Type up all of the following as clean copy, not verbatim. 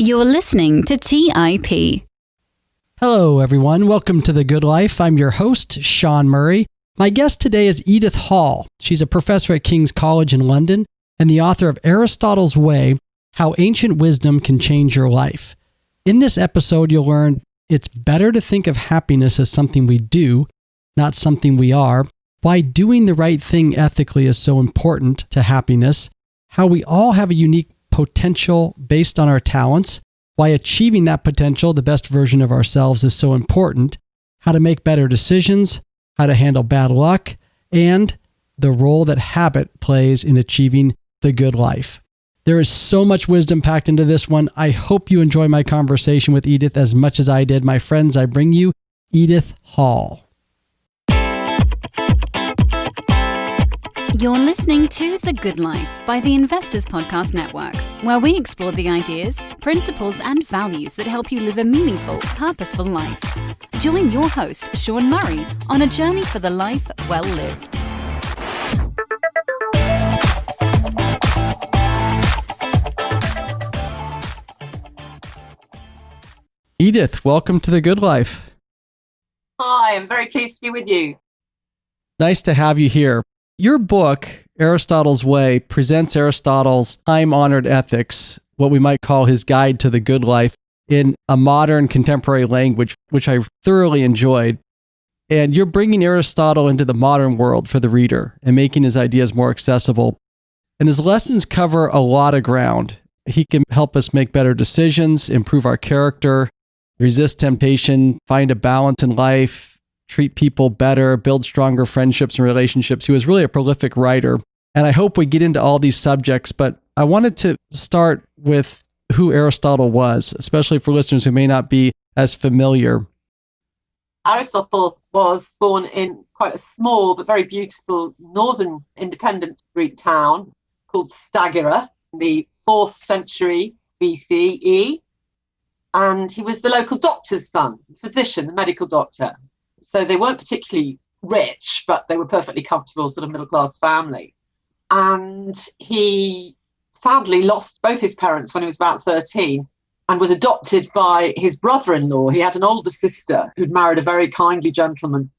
You're listening to TIP. Hello, everyone. Welcome to The Good Life. I'm your host, Sean Murray. My guest today is Edith Hall. She's a professor at King's College in London and the author of Aristotle's Way, How Ancient Wisdom Can Change Your Life. In this episode, you'll learn it's better to think of happiness as something we do, not something we are, why doing the right thing ethically is so important to happiness, how we all have a unique potential based on our talents, why achieving that potential, the best version of ourselves, is so important, how to make better decisions, how to handle bad luck, and the role that habit plays in achieving the good life. There is so much wisdom packed into this one. I hope you enjoy my conversation with Edith as much as I did. My friends, I bring you Edith Hall. You're listening to The Good Life by the Investors Podcast Network, where we explore the ideas, principles, and values that help you live a meaningful, purposeful life. Join your host, Sean Murray, on a journey for the life well lived. Edith, welcome to The Good Life. Hi, I'm very pleased to be with you. Nice to have you here. Your book, Aristotle's Way, presents Aristotle's time-honored ethics, what we might call his guide to the good life, in a modern contemporary language, which I thoroughly enjoyed. And you're bringing Aristotle into the modern world for the reader and making his ideas more accessible. And his lessons cover a lot of ground. He can help us make better decisions, improve our character, resist temptation, find a balance in life, treat people better, build stronger friendships and relationships. He was really a prolific writer. And I hope we get into all these subjects, but I wanted to start with who Aristotle was, especially for listeners who may not be as familiar. Aristotle was born in quite a small but very beautiful northern independent Greek town called Stagira in the 4th century BCE. And he was the local doctor's son, physician, the medical doctor. So they weren't particularly rich, but they were perfectly comfortable, sort of middle-class family. And he sadly lost both his parents when he was about 13 and was adopted by his brother-in-law. He had an older sister who'd married a very kindly gentleman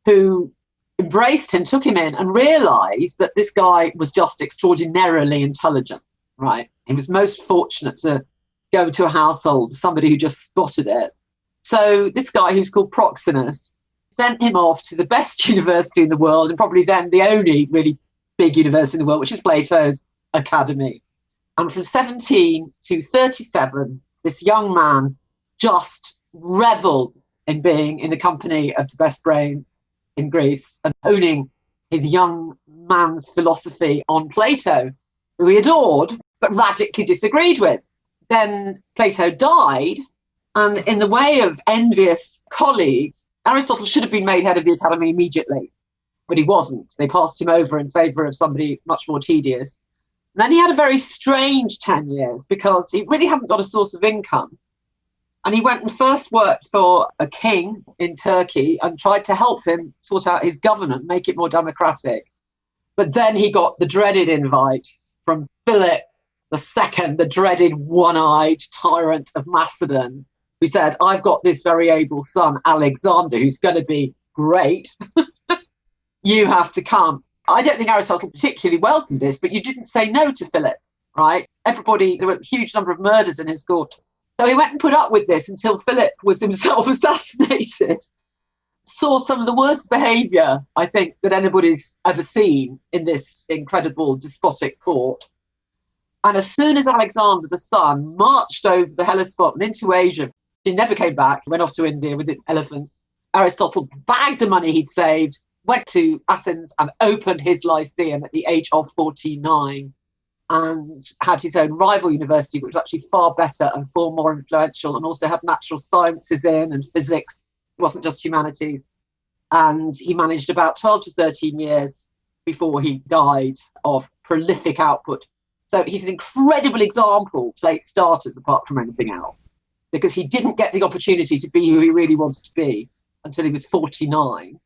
who embraced him, took him in, and realised that this guy was just extraordinarily intelligent, right? He was most fortunate to go to a household, somebody who just spotted it. So this guy, who's called Proxenus, sent him off to the best university in the world, and probably then the only really big university in the world, which is Plato's Academy. And from 17 to 37, this young man just revelled in being in the company of the best brain in Greece and owning his young man's philosophy on Plato, who he adored, but radically disagreed with. Then Plato died, and in the way of envious colleagues, Aristotle should have been made head of the Academy immediately, but he wasn't. They passed him over in favour of somebody much more tedious. And then he had a very strange 10 years because he really hadn't got a source of income. And he went and first worked for a king in Turkey and tried to help him sort out his government, make it more democratic. But then he got the dreaded invite from Philip II, the dreaded one-eyed tyrant of Macedon, who said, I've got this very able son, Alexander, who's going to be great. You have to come. I don't think Aristotle particularly welcomed this, but you didn't say no to Philip, right? There were a huge number of murders in his court. So he went and put up with this until Philip was himself assassinated. Saw some of the worst behaviour, I think, that anybody's ever seen in this incredible despotic court. And as soon as Alexander the son marched over the Hellespont and into Asia, he never came back. He went off to India with an elephant. Aristotle bagged the money he'd saved, went to Athens and opened his Lyceum at the age of 49 and had his own rival university, which was actually far better and far more influential, and also had natural sciences in and physics. It wasn't just humanities. And he managed about 12 to 13 years before he died of prolific output. So he's an incredible example to late starters apart from anything else, because he didn't get the opportunity to be who he really wanted to be until he was 49.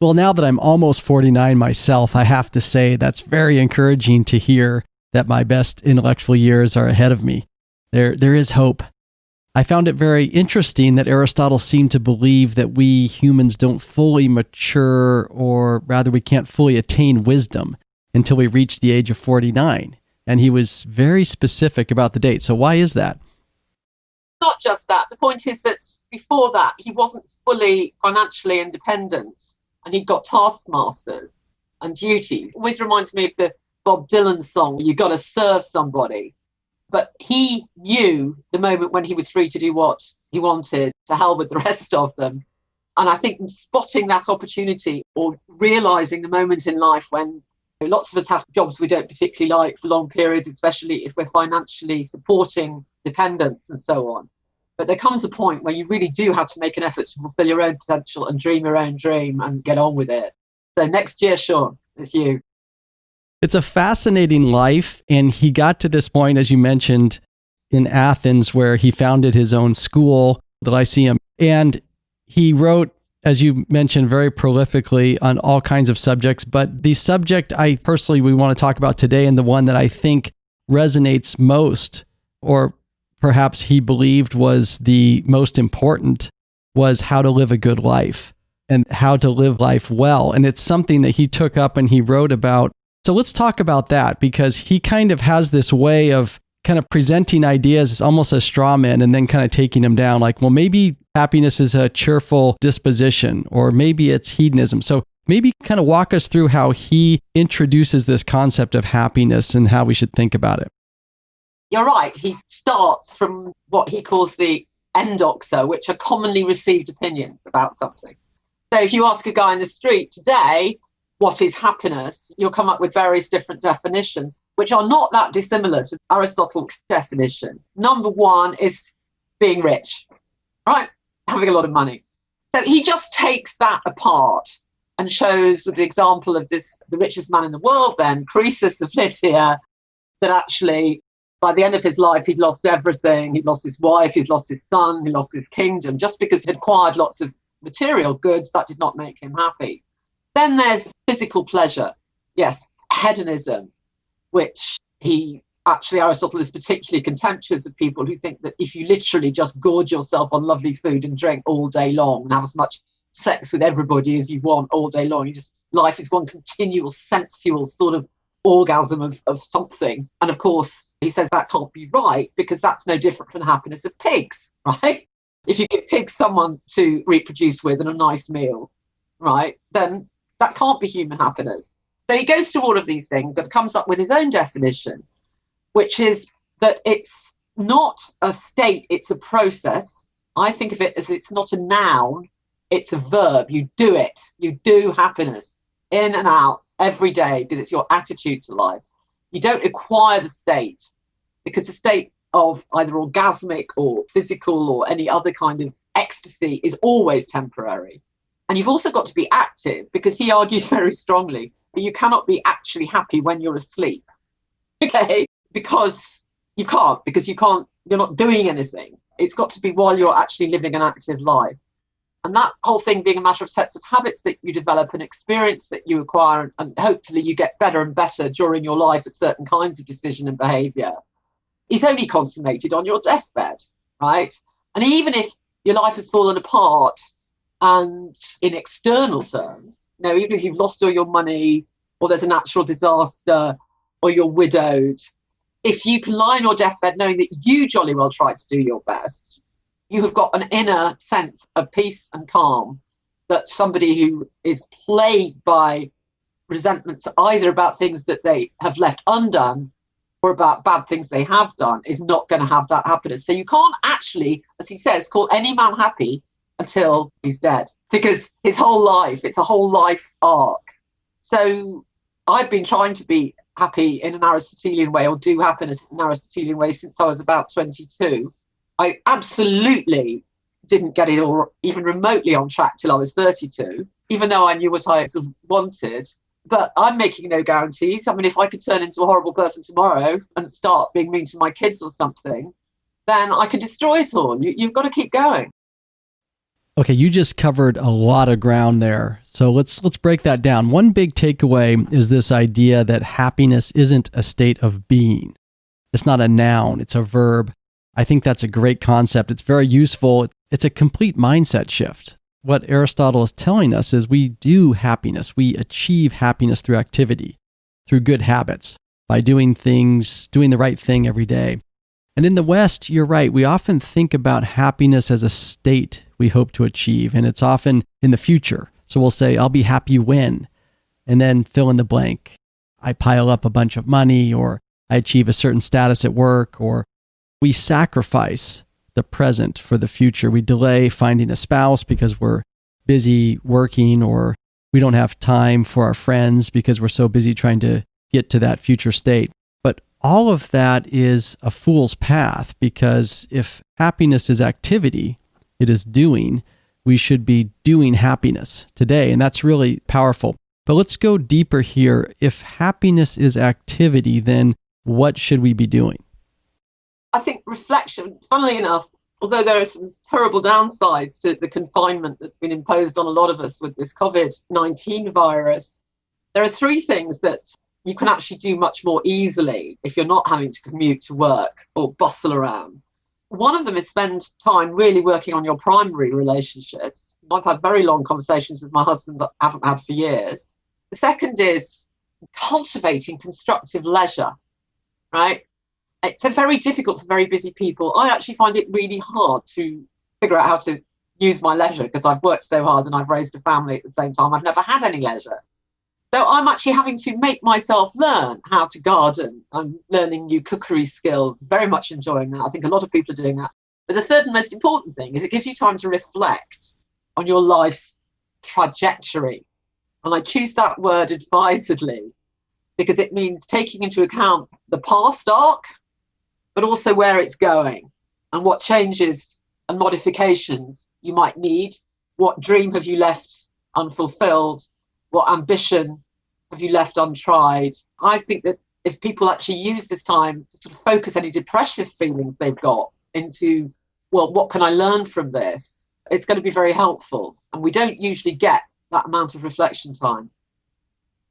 Well, now that I'm almost 49 myself, I have to say that's very encouraging to hear that my best intellectual years are ahead of me. there is hope. I found it very interesting that Aristotle seemed to believe that we humans don't fully mature, or rather we can't fully attain wisdom until we reach the age of 49. And he was very specific about the date. So why is that? Not just that. The point is that before that, he wasn't fully financially independent, and he'd got taskmasters and duties. It always reminds me of the Bob Dylan song, "You got to serve somebody." But he knew the moment when he was free to do what he wanted, to hell with the rest of them. And I think spotting that opportunity, or realising the moment in life when lots of us have jobs we don't particularly like for long periods, especially if we're financially supporting dependents and so on. But there comes a point where you really do have to make an effort to fulfil your own potential and dream your own dream and get on with it. So next year, Sean, it's you. It's a fascinating life, and he got to this point, as you mentioned, in Athens, where he founded his own school, the Lyceum, and he wrote, as you mentioned, very prolifically on all kinds of subjects. But the subject we want to talk about today, and the one that I think resonates most, or perhaps he believed was the most important, was how to live a good life and how to live life well. And it's something that he took up and he wrote about. So let's talk about that, because he kind of has this way of kind of presenting ideas as almost a straw man and then kind of taking them down. Like, well, maybe happiness is a cheerful disposition, or maybe it's hedonism. So maybe kind of walk us through how he introduces this concept of happiness and how we should think about it. You're right. He starts from what he calls the endoxa, which are commonly received opinions about something. So if you ask a guy in the street today, what is happiness, you'll come up with various different definitions, which are not that dissimilar to Aristotle's definition. Number one is being rich, right? Having a lot of money. So he just takes that apart and shows, with the example of the richest man in the world then, Croesus of Lydia, that actually by the end of his life, he'd lost everything. He'd lost his wife, he'd lost his son, he lost his kingdom. Just because he'd acquired lots of material goods, that did not make him happy. Then there's physical pleasure. Yes, hedonism, which Aristotle is particularly contemptuous of people who think that if you literally just gorge yourself on lovely food and drink all day long and have as much sex with everybody as you want all day long, life is one continual sensual sort of orgasm of something. And of course, he says that can't be right, because that's no different from the happiness of pigs, right? If you give pigs someone to reproduce with and a nice meal, right, then that can't be human happiness. So he goes through all of these things and comes up with his own definition, which is that it's not a state, it's a process. I think of it as it's not a noun, it's a verb. You do it. You do happiness in and out every day, because it's your attitude to life. You don't acquire the state, because the state of either orgasmic or physical or any other kind of ecstasy is always temporary. And you've also got to be active, because he argues very strongly that you cannot be actually happy when you're asleep. Okay? Because you're not doing anything. It's got to be while you're actually living an active life. And that whole thing being a matter of sets of habits that you develop and experience that you acquire, and hopefully you get better and better during your life at certain kinds of decision and behaviour, is only consummated on your deathbed, right? And even if your life has fallen apart, and in external terms, even if you've lost all your money, or there's a natural disaster, or you're widowed, if you can lie on your deathbed knowing that you jolly well tried to do your best, you have got an inner sense of peace and calm that somebody who is plagued by resentments, either about things that they have left undone or about bad things they have done, is not going to have that happiness. So you can't actually, as he says, call any man happy until he's dead, because his whole life, it's a whole life arc. So I've been trying to be happy in an Aristotelian way, or do happiness in an Aristotelian way, since I was about 22. I absolutely didn't get it all even remotely on track till I was 32, even though I knew what I sort of wanted. But I'm making no guarantees. I mean, if I could turn into a horrible person tomorrow and start being mean to my kids or something, then I can destroy it all. You've got to keep going. Okay, you just covered a lot of ground there. So let's break that down. One big takeaway is this idea that happiness isn't a state of being. It's not a noun, it's a verb. I think that's a great concept. It's very useful. It's a complete mindset shift. What Aristotle is telling us is we do happiness. We achieve happiness through activity, through good habits, by doing things, doing the right thing every day. And in the West, you're right, we often think about happiness as a state we hope to achieve, and it's often in the future. So we'll say, I'll be happy when, and then fill in the blank. I pile up a bunch of money, or I achieve a certain status at work, or we sacrifice the present for the future. We delay finding a spouse because we're busy working, or we don't have time for our friends because we're so busy trying to get to that future state. But all of that is a fool's path, because if happiness is activity, it is doing, we should be doing happiness today. And that's really powerful. But let's go deeper here. If happiness is activity, then what should we be doing? I think reflection, funnily enough, although there are some terrible downsides to the confinement that's been imposed on a lot of us with this COVID-19 virus, there are three things that you can actually do much more easily if you're not having to commute to work or bustle around. One of them is spend time really working on your primary relationships. I've had very long conversations with my husband that I haven't had for years. The second is cultivating constructive leisure, right? It's very difficult for very busy people. I actually find it really hard to figure out how to use my leisure because I've worked so hard and I've raised a family at the same time. I've never had any leisure. So I'm actually having to make myself learn how to garden. I'm learning new cookery skills, very much enjoying that. I think a lot of people are doing that. But the third and most important thing is it gives you time to reflect on your life's trajectory. And I choose that word advisedly because it means taking into account the past arc, but also where it's going and what changes and modifications you might need. What dream have you left unfulfilled? What ambition have you left untried? I think that if people actually use this time to sort of focus any depressive feelings they've got into, well, what can I learn from this? It's going to be very helpful. And we don't usually get that amount of reflection time.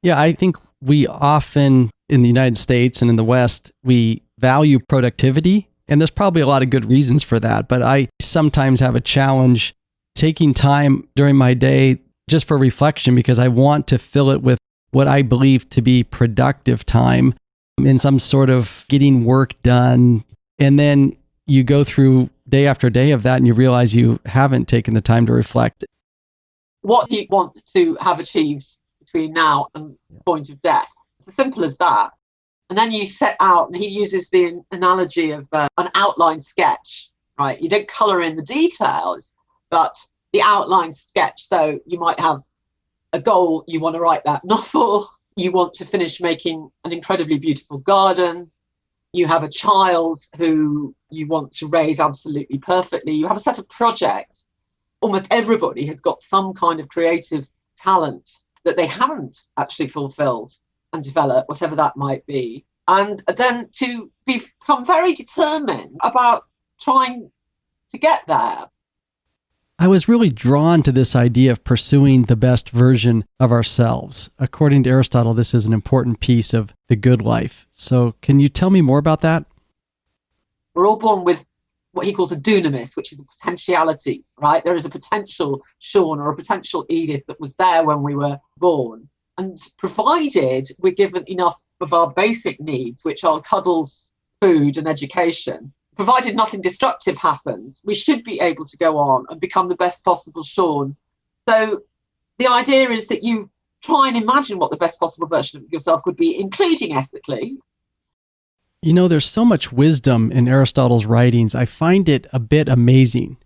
Yeah, I think we often, in the United States and in the West, we value productivity. And there's probably a lot of good reasons for that. But I sometimes have a challenge taking time during my day just for reflection because I want to fill it with what I believe to be productive time in some sort of getting work done. And then you go through day after day of that and you realize you haven't taken the time to reflect. What do you want to have achieved between now and the point of death? It's as simple as that. And then you set out, and he uses the analogy of an outline sketch, right? You don't colour in the details, but the outline sketch. So you might have a goal, you want to write that novel, you want to finish making an incredibly beautiful garden, you have a child who you want to raise absolutely perfectly, you have a set of projects. Almost everybody has got some kind of creative talent that they haven't actually fulfilled and developed, whatever that might be. And then to become very determined about trying to get there. I was really drawn to this idea of pursuing the best version of ourselves. According to Aristotle, this is an important piece of the good life. So can you tell me more about that? We're all born with what he calls a dunamis, which is a potentiality, right? There is a potential Sean or a potential Edith that was there when we were born. And provided we're given enough of our basic needs, which are cuddles, food and education, provided nothing destructive happens, we should be able to go on and become the best possible Sean. So the idea is that you try and imagine what the best possible version of yourself could be, including ethically. You know, there's so much wisdom in Aristotle's writings. I find it a bit amazing.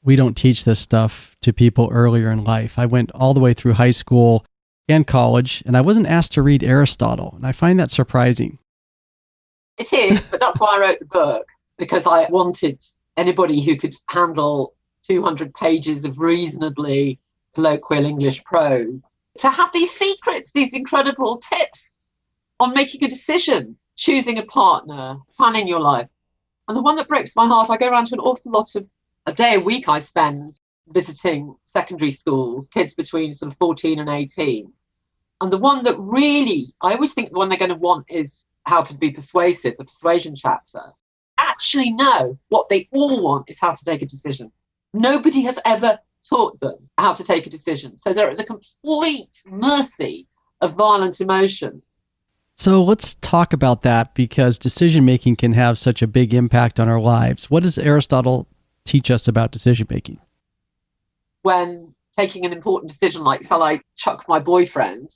We don't teach this stuff to people earlier in life. I went all the way through high school and college, and I wasn't asked to read Aristotle, and I find that surprising. It is, but that's why I wrote the book, because I wanted anybody who could handle 200 pages of reasonably colloquial English prose to have these secrets, these incredible tips on making a decision, choosing a partner, planning your life. And the one that breaks my heart, I go around to an awful lot of, a day a week I spend visiting secondary schools, kids between sort of 14 and 18. And the one that really, I always think the one they're going to want is how to be persuasive, the persuasion chapter. That actually know what they all want is how to take a decision. Nobody has ever taught them how to take a decision. So they're at the complete mercy of violent emotions. So let's talk about that, because decision-making can have such a big impact on our lives. What does Aristotle teach us about decision-making? When taking an important decision, like shall I chuck my boyfriend,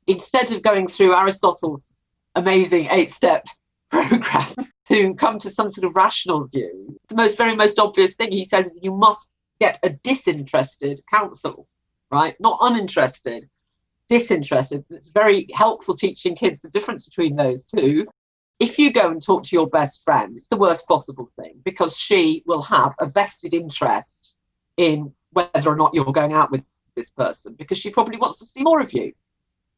instead of going through Aristotle's amazing 8-step program to come to some sort of rational view, the very most obvious thing he says is you must get a disinterested counsel, right? Not uninterested, disinterested. It's very helpful teaching kids the difference between those two. If you go and talk to your best friend, it's the worst possible thing, because she will have a vested interest in whether or not you're going out with this person, because she probably wants to see more of you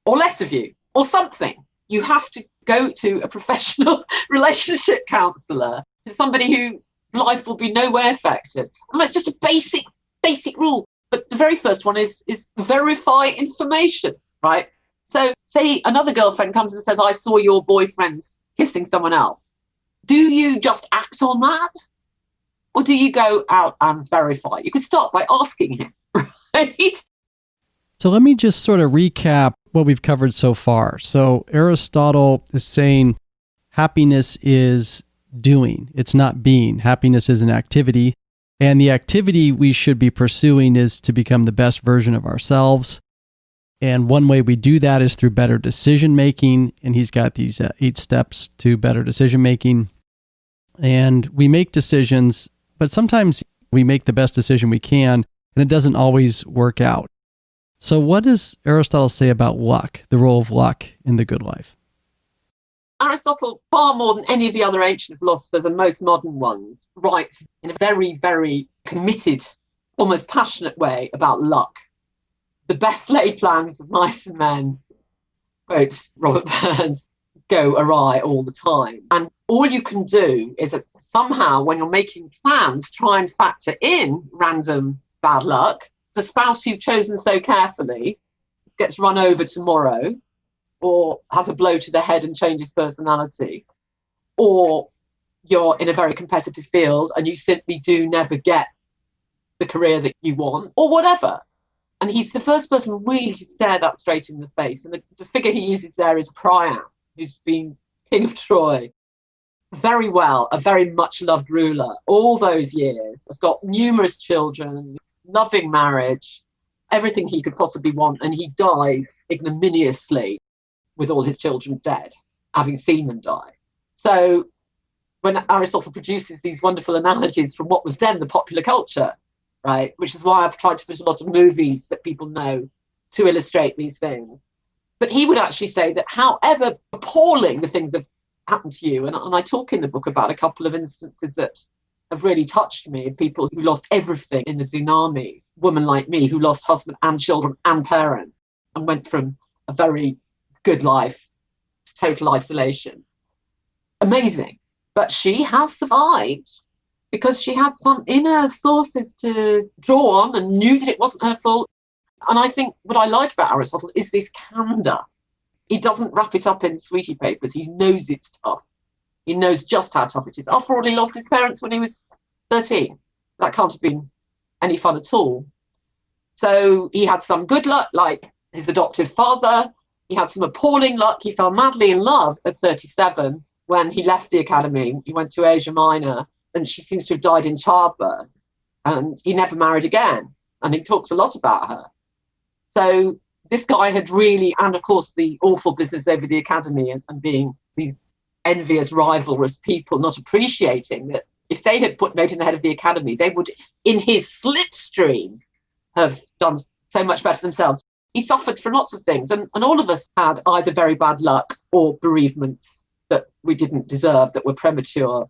or less of you or something. You have to go to a professional relationship counsellor, to somebody who life will be nowhere affected. And that's just a basic rule. But the very first one is verify information, right? So say another girlfriend comes and says, I saw your boyfriend kissing someone else. Do you just act on that? Or do you go out and verify? You could start by asking him, right? So let me just sort of recap what we've covered so far. So Aristotle is saying happiness is doing. It's not being. Happiness is an activity. And the activity we should be pursuing is to become the best version of ourselves. And one way we do that is through better decision making. And he's got these 8 steps to better decision making. And we make decisions, but sometimes we make the best decision we can, and it doesn't always work out. So what does Aristotle say about luck, the role of luck in the good life? Aristotle, far more than any of the other ancient philosophers and most modern ones, writes in a very, very committed, almost passionate way about luck. The best laid plans of mice and men, quote Robert Burns, go awry all the time. And all you can do is that somehow when you're making plans, try and factor in random bad luck. The spouse you've chosen so carefully gets run over tomorrow, or has a blow to the head and changes personality, or you're in a very competitive field and you simply do never get the career that you want, or whatever. And he's the first person really to stare that straight in the face. And the figure he uses there is Priam, who's been king of Troy. Very well, a very much loved ruler all those years, has got numerous children, loving marriage, everything he could possibly want, and he dies ignominiously with all his children dead, having seen them die. So when Aristotle produces these wonderful analogies from what was then the popular culture, right, which is why I've tried to put a lot of movies that people know to illustrate these things. But he would actually say that however appalling the things have happened to you, and I talk in the book about a couple of instances that have really touched me, of people who lost everything in the tsunami, woman like me who lost husband and children and parent and went from a very good life to total isolation. Amazing. But she has survived because she had some inner sources to draw on and knew that it wasn't her fault. And I think what I like about Aristotle is this candor. He doesn't wrap it up in sweetie papers. He knows it's tough. He knows just how tough it is. After all, he lost his parents when he was 13. That can't have been any fun at all. So he had some good luck, like his adoptive father. He had some appalling luck. He fell madly in love at 37 when he left the academy. He went to Asia Minor, and she seems to have died in childbirth. And he never married again. And he talks a lot about her. So this guy had really, and of course the awful business over the academy and being these envious, rivalrous people, not appreciating that if they had put made in the head of the academy, they would, in his slipstream, have done so much better themselves. He suffered from lots of things, and all of us had either very bad luck or bereavements that we didn't deserve, that were premature,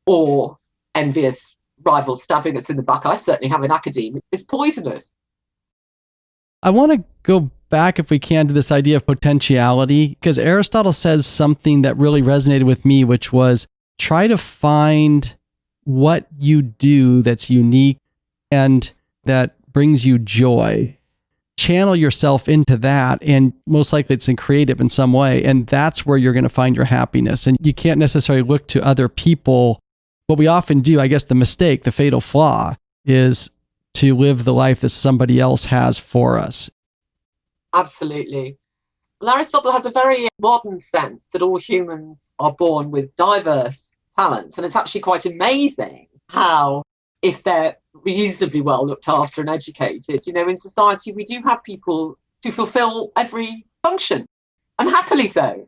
or envious rivals stabbing us in the back. I certainly have in academia. It's poisonous. I want to go back, if we can, to this idea of potentiality, because Aristotle says something that really resonated with me, which was try to find what you do that's unique and that brings you joy. Channel yourself into that, and most likely it's creative in some way, and that's where you're going to find your happiness. And you can't necessarily look to other people what we often do, I guess the mistake, the fatal flaw, is to live the life that somebody else has for us. Absolutely. Well, Aristotle has a very modern sense that all humans are born with diverse talents. And it's actually quite amazing how, if they're reasonably well looked after and educated, in society, we do have people to fulfill every function, and happily so.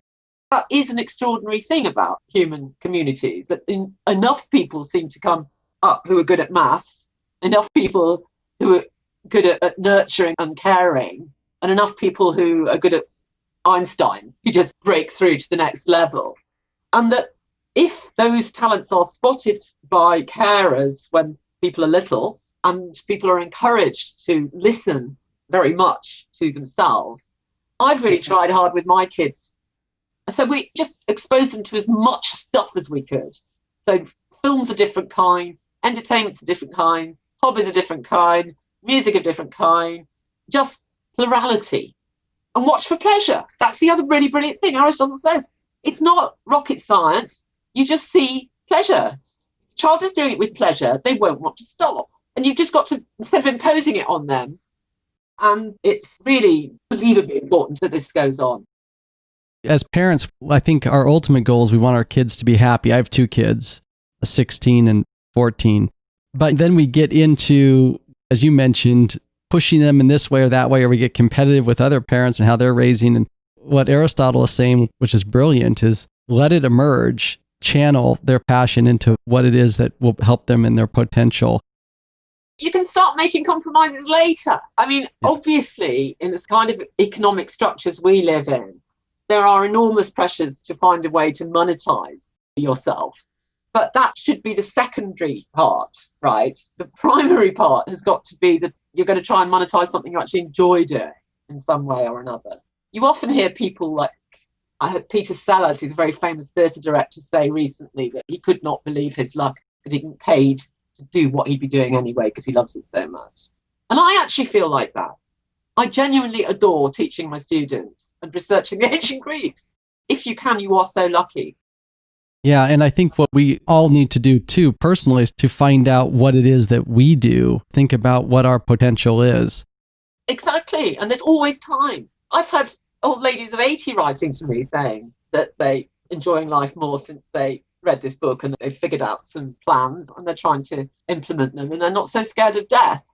That is an extraordinary thing about human communities, that enough people seem to come up who are good at maths, enough people who are good at nurturing and caring, and enough people who are good at Einstein's, who just break through to the next level. And that if those talents are spotted by carers when people are little, and people are encouraged to listen very much to themselves, I've really tried hard with my kids. So we just exposed them to as much stuff as we could. So films a different kind, entertainment's a different kind, hobbies a different kind, music a different kind, just plurality. And watch for pleasure. That's the other really brilliant thing. Aristotle says it's not rocket science. You just see pleasure. If the child is doing it with pleasure, they won't want to stop. And you've just got to, instead of imposing it on them, and it's really believably important that this goes on. As parents, I think our ultimate goal is we want our kids to be happy. I have 2 kids, 16 and 14. But then we get into, as you mentioned, pushing them in this way or that way, or we get competitive with other parents and how they're raising. And what Aristotle is saying, which is brilliant, is let it emerge, channel their passion into what it is that will help them in their potential. You can start making compromises later. I mean, obviously, in this kind of economic structures we live in, there are enormous pressures to find a way to monetize yourself. But that should be the secondary part, right? The primary part has got to be that you're going to try and monetize something you actually enjoy doing in some way or another. You often hear people like, I heard Peter Sellers, who's a very famous theatre director, say recently that he could not believe his luck that he'd been paid to do what he'd be doing anyway because he loves it so much. And I actually feel like that. I genuinely adore teaching my students and researching the ancient Greeks. If you can, you are so lucky. Yeah, and I think what we all need to do too, personally, is to find out what it is that we do. Think about what our potential is. Exactly, and there's always time. I've had old ladies of 80 writing to me saying that they're enjoying life more since they read this book and they've figured out some plans and they're trying to implement them and they're not so scared of death.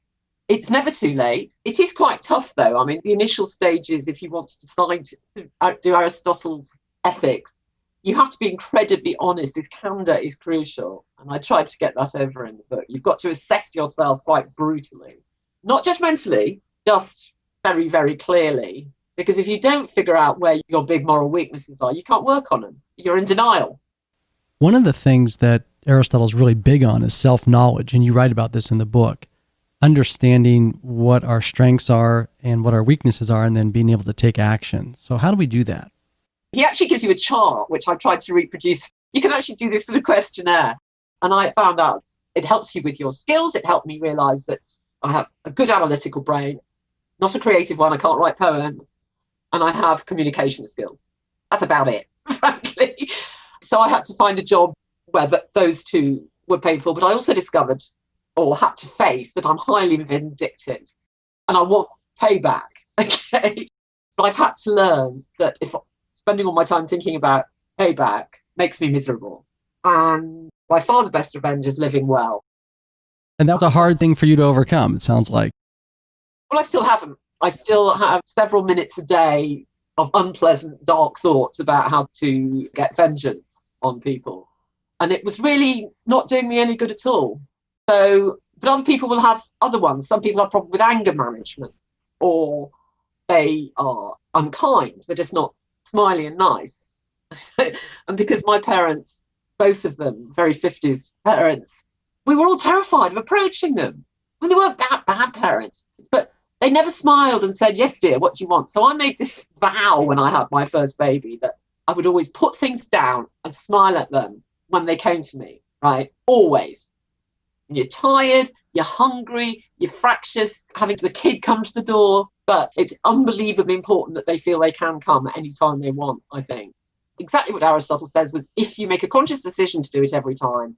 It's never too late. It is quite tough, though. I mean, the initial stages, if you want to decide to outdo Aristotle's ethics, you have to be incredibly honest. This candor is crucial. And I tried to get that over in the book. You've got to assess yourself quite brutally, not judgmentally, just very, very clearly. Because if you don't figure out where your big moral weaknesses are, you can't work on them. You're in denial. One of the things that Aristotle's really big on is self-knowledge. And you write about this in the book. Understanding what our strengths are and what our weaknesses are, and then being able to take action. So how do we do that? He actually gives you a chart, which I tried to reproduce. You can actually do this in a questionnaire. And I found out it helps you with your skills. It helped me realize that I have a good analytical brain, not a creative one. I can't write poems. And I have communication skills. That's about it, frankly. So I had to find a job where those two were paid for. But I also discovered, or had to face, that I'm highly vindictive and I want payback, okay? But I've had to learn that if spending all my time thinking about payback makes me miserable. And by far the best revenge is living well. And that's a hard thing for you to overcome, it sounds like. Well, I still haven't. I still have several minutes a day of unpleasant, dark thoughts about how to get vengeance on people. And it was really not doing me any good at all. So, but other people will have other ones. Some people have problems with anger management, or they are unkind. They're just not smiley and nice. And because my parents, both of them, very 50s parents, we were all terrified of approaching them. I mean, they weren't that bad parents, but they never smiled and said, yes, dear, what do you want? So I made this vow when I had my first baby that I would always put things down and smile at them when they came to me, right? Always. You're tired, you're hungry, you're fractious, having the kid come to the door. But it's unbelievably important that they feel they can come at any time they want, I think. Exactly what Aristotle says was, if you make a conscious decision to do it every time,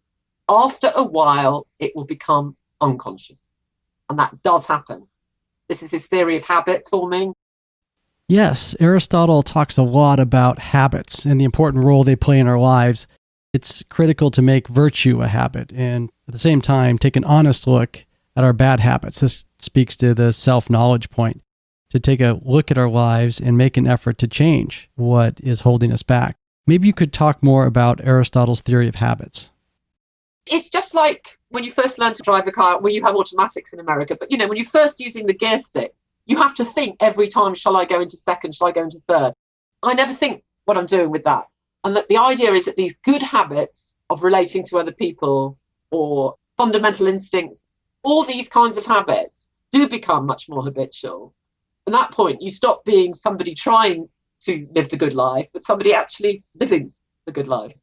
after a while, it will become unconscious. And that does happen. This is his theory of habit forming. Yes, Aristotle talks a lot about habits and the important role they play in our lives. It's critical to make virtue a habit and at the same time take an honest look at our bad habits. This speaks to the self-knowledge point, to take a look at our lives and make an effort to change what is holding us back. Maybe you could talk more about Aristotle's theory of habits. It's just like when you first learn to drive a car, well, you have automatics in America, but when you're first using the gear stick, you have to think every time, shall I go into second, shall I go into third? I never think what I'm doing with that. And that the idea is that these good habits of relating to other people or fundamental instincts, all these kinds of habits do become much more habitual. At that point, you stop being somebody trying to live the good life, but somebody actually living the good life.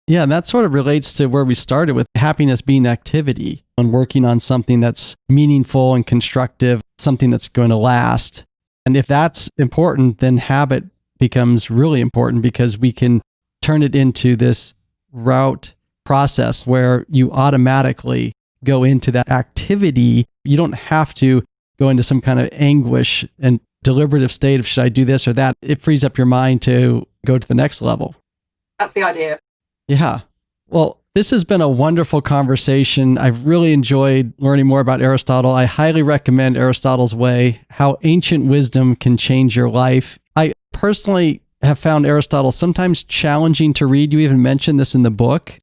Yeah, and that sort of relates to where we started with happiness being activity and working on something that's meaningful and constructive, something that's going to last. And if that's important, then habit becomes really important because we can turn it into this route process where you automatically go into that activity. You don't have to go into some kind of anguish and deliberative state of should I do this or that. It frees up your mind to go to the next level. That's the idea. Yeah. Well, this has been a wonderful conversation. I've really enjoyed learning more about Aristotle. I highly recommend Aristotle's Way, How Ancient Wisdom Can Change Your Life. I personally have found Aristotle sometimes challenging to read. You even mentioned this in the book.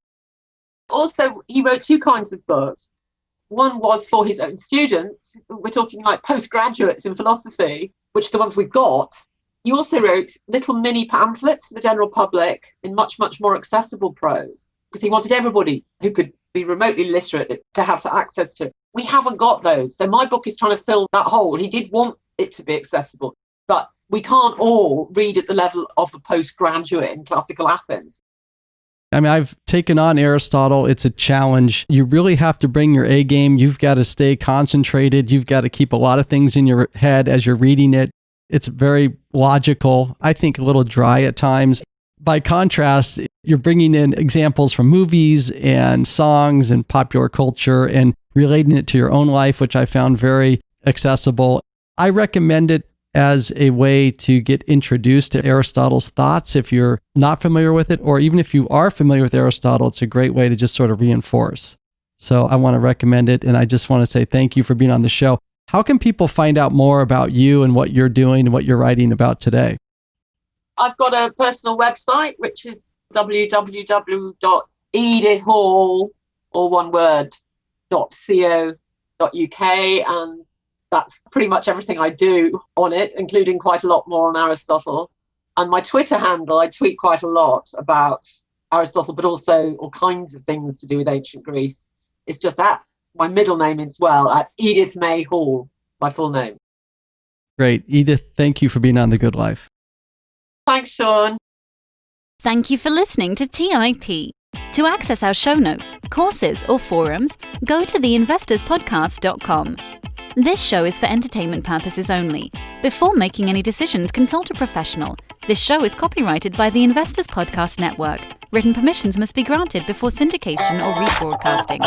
Also, he wrote two kinds of books. One was for his own students. We're talking like postgraduates in philosophy, which are the ones we've got. He also wrote little mini pamphlets for the general public in much, much more accessible prose, because he wanted everybody who could be remotely literate to have access to it. We haven't got those. So my book is trying to fill that hole. He did want it to be accessible, but we can't all read at the level of a postgraduate in classical Athens. I mean, I've taken on Aristotle. It's a challenge. You really have to bring your A game. You've got to stay concentrated. You've got to keep a lot of things in your head as you're reading it. It's very logical, I think a little dry at times. By contrast, you're bringing in examples from movies and songs and popular culture and relating it to your own life, which I found very accessible. I recommend it as a way to get introduced to Aristotle's thoughts if you're not familiar with it, or even if you are familiar with Aristotle, it's a great way to just sort of reinforce. So I want to recommend it, and I just want to say thank you for being on the show. How can people find out more about you and what you're doing and what you're writing about today? I've got a personal website, which is www.edithhall, all one word, .co.uk, and that's pretty much everything I do on it, including quite a lot more on Aristotle. And my Twitter handle, I tweet quite a lot about Aristotle, but also all kinds of things to do with ancient Greece. It's just at my middle name as well, at Edith May Hall, my full name. Great. Edith, thank you for being on The Good Life. Thanks, Sean. Thank you for listening to TIP. To access our show notes, courses, or forums, go to theinvestorspodcast.com. This show is for entertainment purposes only. Before making any decisions, consult a professional. This show is copyrighted by the Investors Podcast Network. Written permissions must be granted before syndication or rebroadcasting.